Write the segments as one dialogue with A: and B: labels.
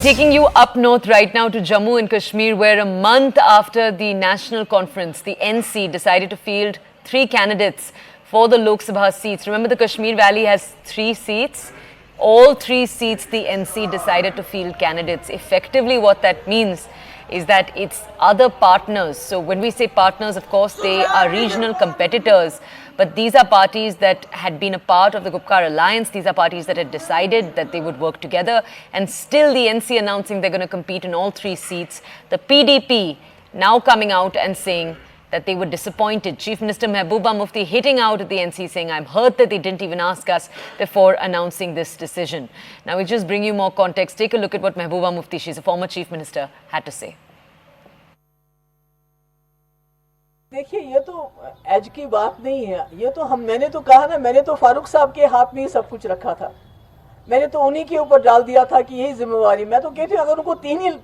A: Taking you up north right now to Jammu and Kashmir, where a month after the national conference, the NC decided to field 3 candidates for the Lok Sabha seats. Remember, the Kashmir Valley has 3 seats. All 3 seats, the NC decided to field candidates. Effectively, what that means is that it's other partners. So when we say partners, of course, they are regional competitors. But these are parties that had been a part of the Gupkar alliance. These are parties that had decided that they would work together. And still the NC announcing they're going to compete in all 3 seats. The PDP now coming out and saying that they were disappointed. Chief Minister Mehbooba Mufti hitting out at the NC saying, I'm hurt that they didn't even ask us before announcing this decision. Now we just bring you more context. Take a look at what Mehbooba Mufti, she's a former Chief Minister, had to say.
B: देखिए, ये तो as की बात नहीं है। ये तो मैंने तो कहा ना, मैंने तो फारूक साहब के हाथ में ही सब कुछ रखा था। मैंने तो उन्हीं के ऊपर डाल दिया था कि यही जिम्मेवारी। मैं तो कहती हूँ अगर उनको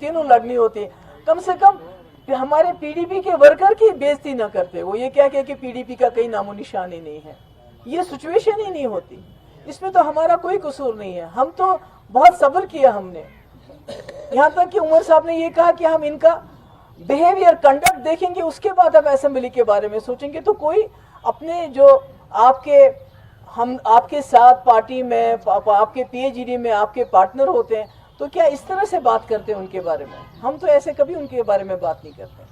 B: तीनों लड़नी होती, कम से कम हमारे पीडीपी के वर्कर की बेइज्जती न करते। वो ये क्या कि पीडीपी का कहीं नामो निशान ही नहीं है, ये सिचुएशन ही नहीं होती। इसमें तो हमारा कोई कसूर नहीं है। हम तो बहुत सब्र किया हमने, यहाँ तक कि उमर साहब ने ये कहा कि हम इनका बिहेवियर कंडक्ट देखेंगे, उसके बाद हम असेंबली के बारे में सोचेंगे। तो कोई अपने जो आपके साथ पार्टी में, आपके पीएचडी में आपके पार्टनर होते हैं, तो क्या इस तरह से बात करते हैं उनके बारे में? हम तो ऐसे कभी उनके बारे में बात नहीं करते।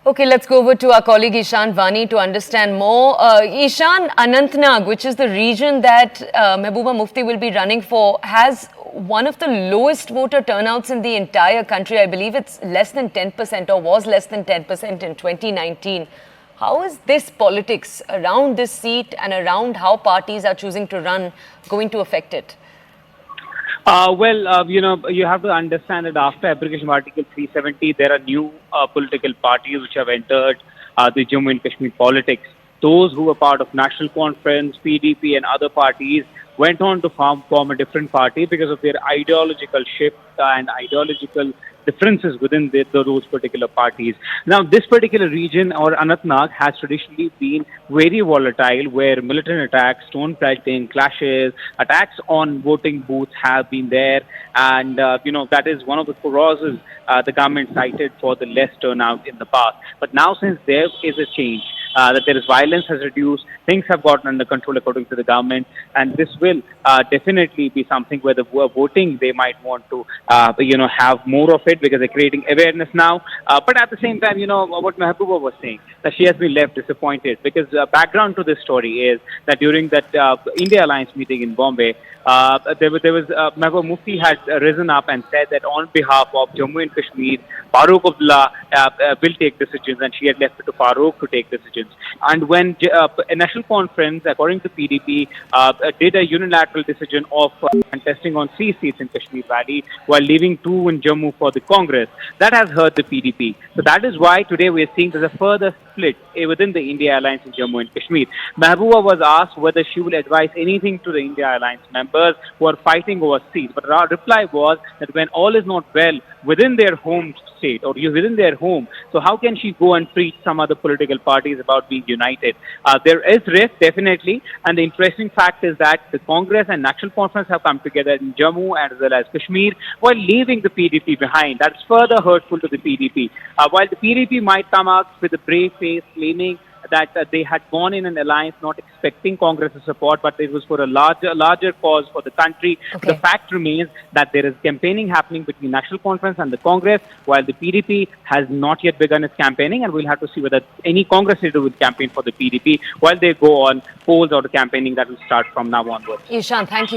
A: Okay, let's go over to our colleague Ishan Vani to understand more. Ishan, Anantnag, which is the region that Mehbooba Mufti will be running for, has one of the lowest voter turnouts in the entire country. I believe it's less than 10% or was less than 10% in 2019. How is this politics around this seat and around how parties are choosing to run going to affect it?
C: You have to understand that after application of Article 370, there are new political parties which have entered the Jammu and Kashmir politics. Those who were part of National Conference, PDP and other parties went on to form a different party because of their ideological shift and ideological differences within those particular parties. Now, this particular region, or Anantnag, has traditionally been very volatile, where militant attacks, stone pelting, clashes, attacks on voting booths have been there, and that is one of the causes the government cited for the less turnout in the past. But now, since there is a change, that there is violence has reduced, things have gotten under control according to the government, and this will definitely be something where the voting, they might want to have more of it because they're creating awareness now. But at the same time, what Mehbooba was saying, that she has been left disappointed because background to this story is that during that India Alliance meeting in Bombay, Mehbooba Mufti had risen up and said that on behalf of Jammu and Kashmir, Farooq Abdullah will take decisions, and she had left it to Farooq to take decisions. And when a national conference, according to PDP, did a unilateral decision of contesting on 3 seats in Kashmir Valley while leaving 2 in Jammu for the Congress, that has hurt the PDP. So that is why today we are seeing there's a further split within the India Alliance in Jammu and Kashmir. Mehbooba was asked whether she will advise anything to the India Alliance members who are fighting over seats. But her reply was that when all is not well within their home state or within their home, so how can she go and preach some other political parties about being united? There is risk, definitely, and the interesting fact is that the Congress and National Conference have come together in Jammu as well as Kashmir while leaving the PDP behind. That's further hurtful to the PDP. While the PDP might come out with a brave face claiming that they had gone in an alliance not expecting Congress's support, but it was for a larger cause for the country.
A: Okay.
C: The fact remains that there is campaigning happening between National Conference and the Congress, while the PDP has not yet begun its campaigning, and we'll have to see whether any Congress leader will campaign for the PDP while they go on polls or the campaigning that will start from now onwards.
A: Ishan, thank you.